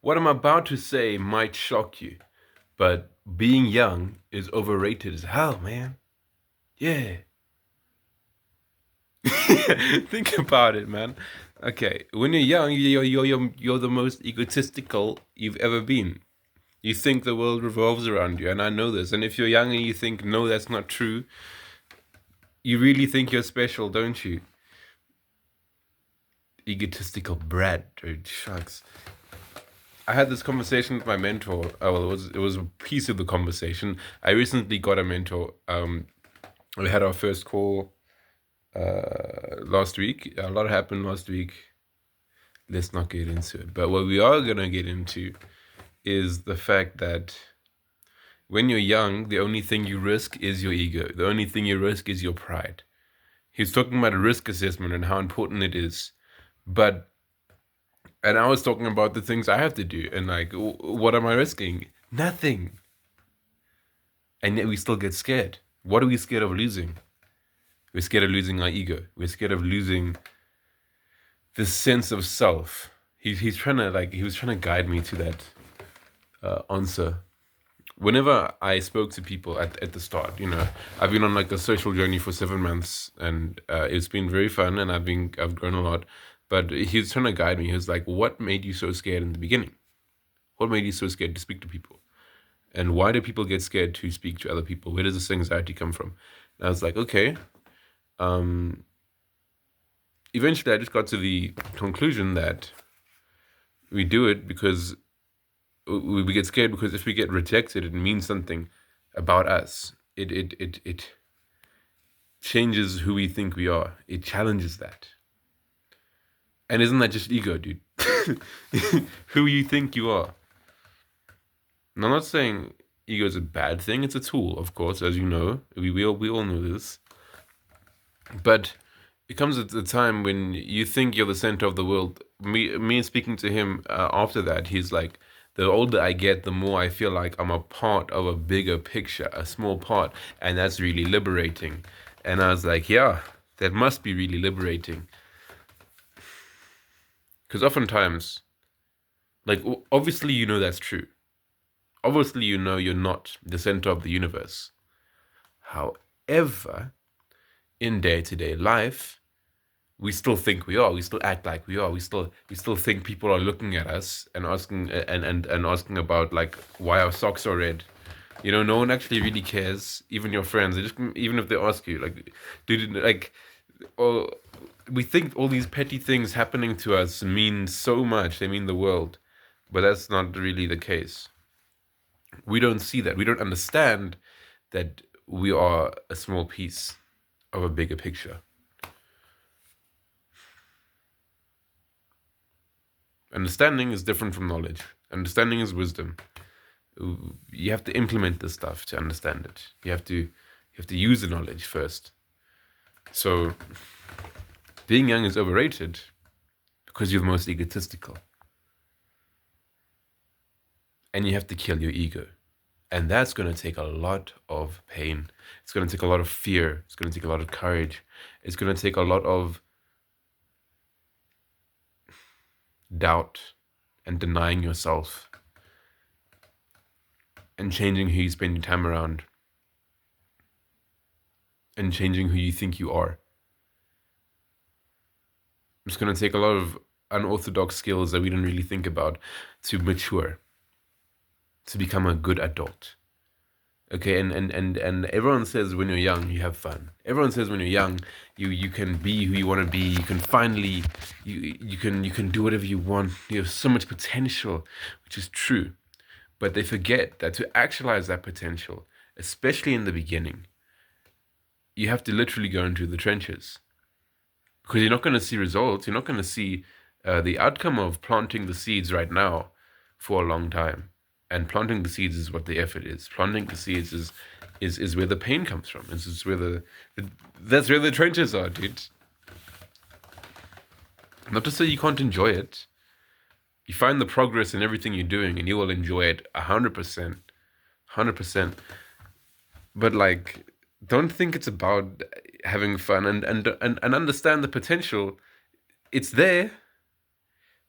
What I'm about to say might shock you, but being young is overrated as hell, man. Yeah. Think about it, man. Okay, when you're young, you're the most egotistical you've ever been. You think the world revolves around you, and I know this. And if you're young and you think, no, that's not true, you really think you're special, don't you? Egotistical brat, dude. Shucks. I had this conversation with my mentor. Well, it was a piece of the conversation. I recently got a mentor. We had our first call last week. A lot happened last week. Let's not get into it. But what we are gonna get into is the fact that when you're young, the only thing you risk is your ego. The only thing you risk is your pride. He's talking about a risk assessment and how important it is. But and I was talking about the things I have to do and like what am I risking? Nothing. And yet we still get scared. What are we scared of losing? We're scared of losing our ego. We're scared of losing this sense of self. He's trying to he was trying to guide me to that answer. Whenever I spoke to people at the start, I've been on like a social journey for 7 months, and it's been very fun, and I've grown a lot. But he's trying to guide me. He was like, "What made you so scared in the beginning? What made you so scared to speak to people? And why do people get scared to speak to other people? Where does this anxiety come from?" And I was like, "Okay." Um, Eventually, I just got to the conclusion that we do it because we get scared because if we get rejected, it means something about us. It changes who we think we are. It challenges that. And isn't that just ego, dude? Who you think you are. And I'm not saying ego is a bad thing. It's a tool, of course, as you know. We all know this. But it comes at a time when you think you're the center of the world. Me speaking to him after that, he's like, the older I get, the more I feel like I'm a part of a bigger picture, a small part, and that's really liberating. And I was like, yeah, that must be really liberating. Because oftentimes, like, obviously, that's true. Obviously, you're not the center of the universe. However, in day-to-day life, we still think we are. We still act like we are. We still think people are looking at us and asking about like why our socks are red. No one actually really cares. Even your friends, even if they ask you, like, dude, like, oh, we think all these petty things happening to us mean so much. They mean the world, but that's not really the case. We don't see that. We don't understand that we are a small piece of a bigger picture. Understanding is different from knowledge. Understanding is wisdom. You have to implement this stuff to understand it. You have to use the knowledge first. So being young is overrated because you're the most egotistical. And you have to kill your ego. And that's going to take a lot of pain. It's going to take a lot of fear. It's going to take a lot of courage. It's going to take a lot of doubt and denying yourself and changing who you spend your time around and changing who you think you are. It's going to take a lot of unorthodox skills that we don't really think about to mature, to become a good adult. Okay, and everyone says when you're young you have fun. Everyone says when you're young you can be who you want to be. You can finally you can do whatever you want. You have so much potential, which is true. But they forget that to actualize that potential, especially in the beginning, you have to literally go into the trenches because you're not going to see results. You're not going to see the outcome of planting the seeds right now for a long time. And planting the seeds is what the effort is. Planting the seeds is where the pain comes from. It's where that's where the trenches are, dude. Not to say you can't enjoy it. You find the progress in everything you're doing, and you will enjoy it 100%, 100%. But like, don't think it's about having fun and understand the potential. It's there,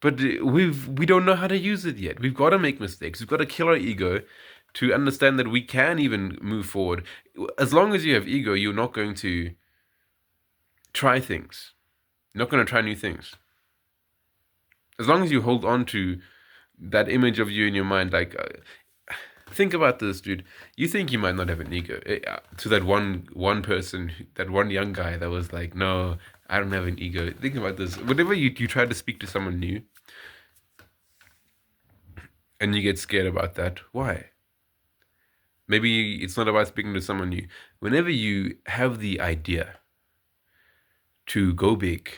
But we don't know how to use it yet. We've got to make mistakes. We've got to kill our ego to understand that we can even move forward. As long as you have ego, you're not going to try things. You're not going to try new things. As long as you hold on to that image of you in your mind, like think about this, dude. You think you might not have an ego. To that one person, that one young guy that was like, no, I don't have an ego. Think about this. Whenever you try to speak to someone new and you get scared about that, why? Maybe it's not about speaking to someone new. Whenever you have the idea to go big,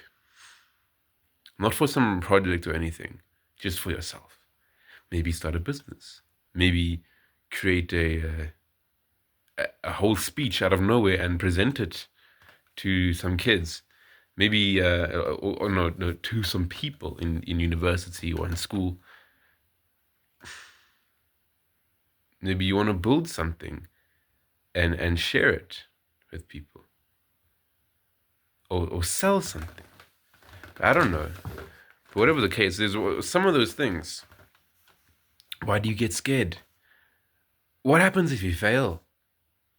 not for some project or anything, just for yourself. Maybe start a business. Maybe create a whole speech out of nowhere and present it to some kids. Maybe, or no, to some people in university or in school. Maybe you want to build something and share it with people. Or sell something. I don't know. But whatever the case, there's some of those things. Why do you get scared? What happens if you fail?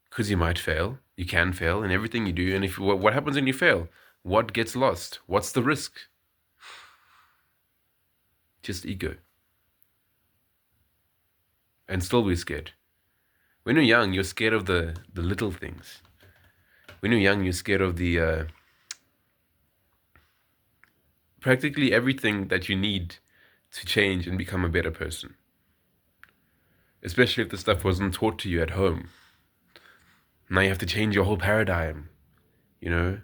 Because you might fail. You can fail in everything you do. And if what happens when you fail? What gets lost? What's the risk? Just ego. And still be scared. When you're young, you're scared of the little things. When you're young, you're scared of the practically everything that you need to change and become a better person. Especially if the stuff wasn't taught to you at home. Now you have to change your whole paradigm, you know?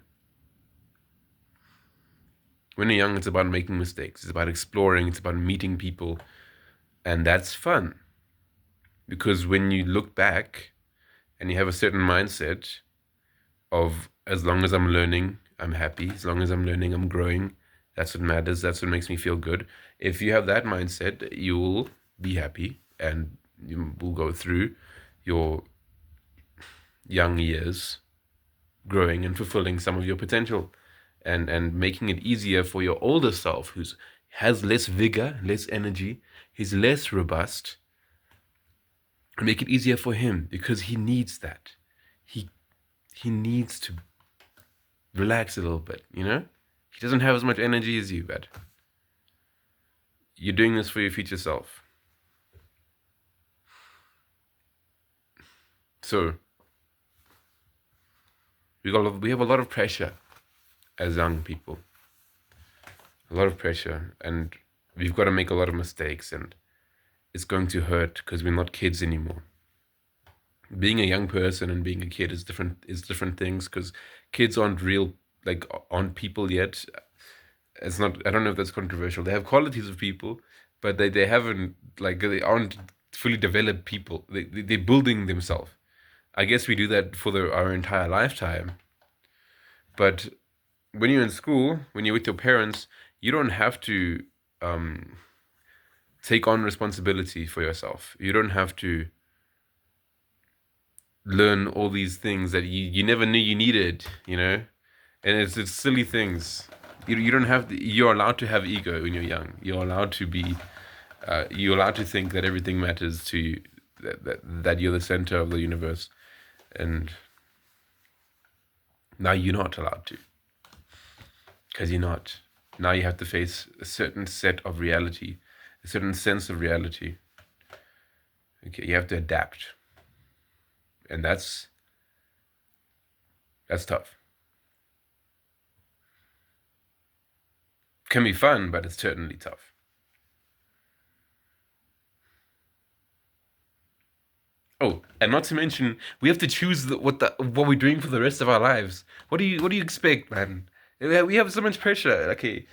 When you're young, it's about making mistakes. It's about exploring. It's about meeting people. And that's fun. Because when you look back and you have a certain mindset of, as long as I'm learning, I'm happy. As long as I'm learning, I'm growing. That's what matters. That's what makes me feel good. If you have that mindset, you'll be happy and you will go through your young years growing and fulfilling some of your potential and making it easier for your older self who has less vigor, less energy, he's less robust. Make it easier for him because he needs that. He needs to relax a little bit, you know? He doesn't have as much energy as you, but you're doing this for your future self. So we have a lot of pressure as young people. A lot of pressure, and we've got to make a lot of mistakes, and it's going to hurt because we're not kids anymore. Being a young person and being a kid is different things because kids aren't real, like, aren't people yet. It's not, I don't know if that's controversial. They have qualities of people, but they haven't, like, they aren't fully developed people. They're building themselves. I guess we do that for our entire lifetime. But when you're in school, when you're with your parents, you don't have to take on responsibility for yourself. You don't have to learn all these things that you never knew you needed, you know? And it's silly things. You don't have to, you're allowed to have ego when you're young. You're allowed to be, you're allowed to think that everything matters to you, that you're the center of the universe. And now you're not allowed to. Because you're not. Now you have to face a certain set of reality, a certain sense of reality. Okay, you have to adapt. And that's tough. Can be fun, but it's certainly tough. Oh, and not to mention, we have to choose what we're doing for the rest of our lives. What do you expect, man? We have so much pressure. Okay,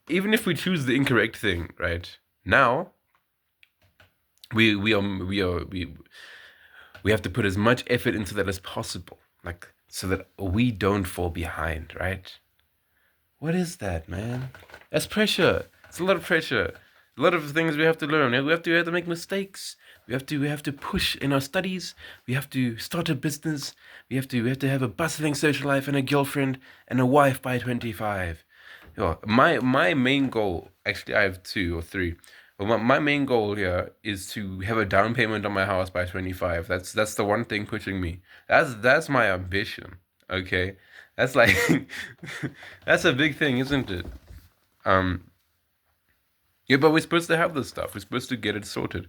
even if we choose the incorrect thing, right? Now, we have to put as much effort into that as possible, like, so that we don't fall behind, right? What is that, man? That's pressure. It's a lot of pressure. A lot of things we have to learn. We have to make mistakes. We have to push in our studies. We have to start a business. We have to have a bustling social life and a girlfriend and a wife by 25. Yeah, my main goal, actually, I have two or three. But my main goal here is to have a down payment on my house by 25. That's the one thing pushing me. That's my ambition. Okay, that's like that's a big thing, isn't it? Um, yeah, but we're supposed to have this stuff. We're supposed to get it sorted,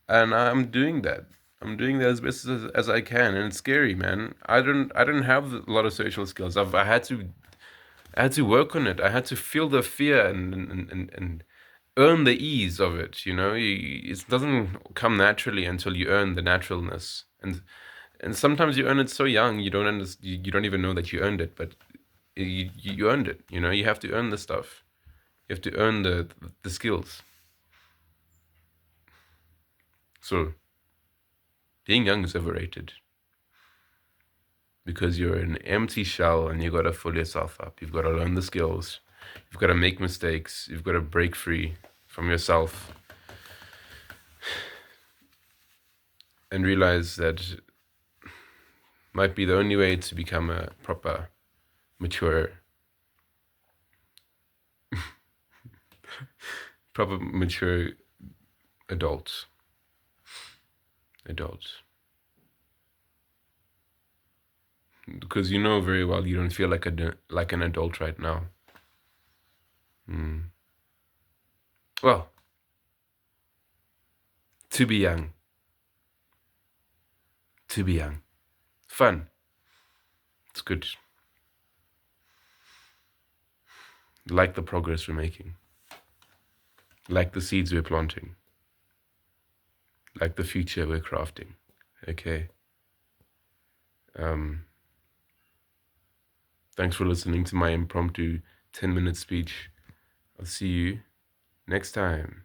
and I'm doing that. I'm doing that as best as I can, and it's scary, man. I don't have a lot of social skills. I had to work on it. I had to feel the fear and earn the ease of it. It doesn't come naturally until you earn the naturalness. And sometimes you earn it so young you don't even know that you earned it, but you earned it. You have to earn the stuff. You have to earn the skills. So being young is overrated because you're an empty shell and you got to fill yourself up. You've got to learn the skills. You've got to make mistakes. You've got to break free from yourself and realize that might be the only way to become a proper, mature, adult. Adult. Because you know very well you don't feel like an adult right now. Mm. Well, to be young. To be young. Fun. It's good. Like the progress we're making. Like the seeds we're planting. Like the future we're crafting. Okay. Um, thanks for listening to my impromptu 10-minute speech. I'll see you next time.